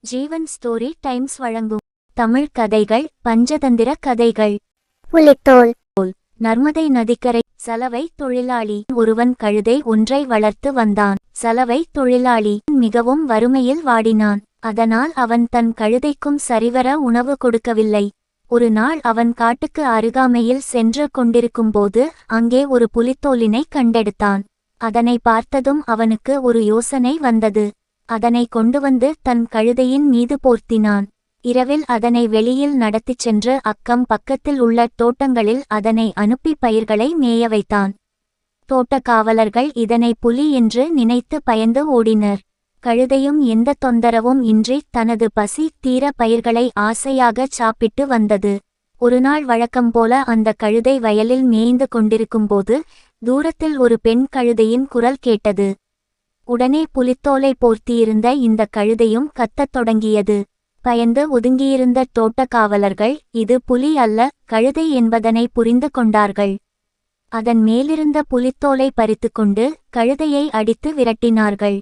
ஜீவன் story times வழங்கும் தமிழ் கதைகள் பஞ்சதந்திர கதைகள். புலித்தோல். நர்மதை நதிக்கரை. சலவை தொழிலாளி ஒருவன் கழுதை ஒன்றை வளர்த்து வந்தான். சலவை தொழிலாளி மிகவும் வறுமையில் வாடினான். அதனால் அவன் தன் கழுதைக்கும் சரிவர உணவு கொடுக்கவில்லை. ஒரு நாள் அவன் காட்டுக்கு அருகாமையில் சென்று கொண்டிருக்கும்போது அங்கே ஒரு புலித்தோலினை கண்டெடுத்தான். அதனை பார்த்ததும் அவனுக்கு ஒரு யோசனை வந்தது. அதனை கொண்டு வந்து தன் கழுதையின் மீது போர்த்தினான். இரவில் அதனை வெளியில் நடத்திச் சென்று அக்கம் பக்கத்தில் உள்ள தோட்டங்களில் அதனை அனுப்பி பயிர்களை மேய வைத்தான். தோட்ட காவலர்கள் இதனை புலி என்று நினைத்து பயந்து ஓடினர். கழுதையும் எந்த தொந்தரவும் இன்றி தனது பசி தீர பயிர்களை ஆசையாக சாப்பிட்டு வந்தது. ஒருநாள் வழக்கம்போல அந்த கழுதை வயலில் மேய்ந்து கொண்டிருக்கும்போது தூரத்தில் ஒரு பெண் கழுதையின் குரல் கேட்டது. உடனே புலித்தோலை போர்த்தியிருந்த இந்த கழுதையும் கத்தத் தொடங்கியது. பயந்து ஒதுங்கியிருந்த தோட்ட காவலர்கள் இது புலி அல்ல, கழுதை என்பதனை புரிந்து கொண்டார்கள். அதன் மேலிருந்த புலித்தோலை பறித்துக்கொண்டு கழுதையை அடித்து விரட்டினார்கள்.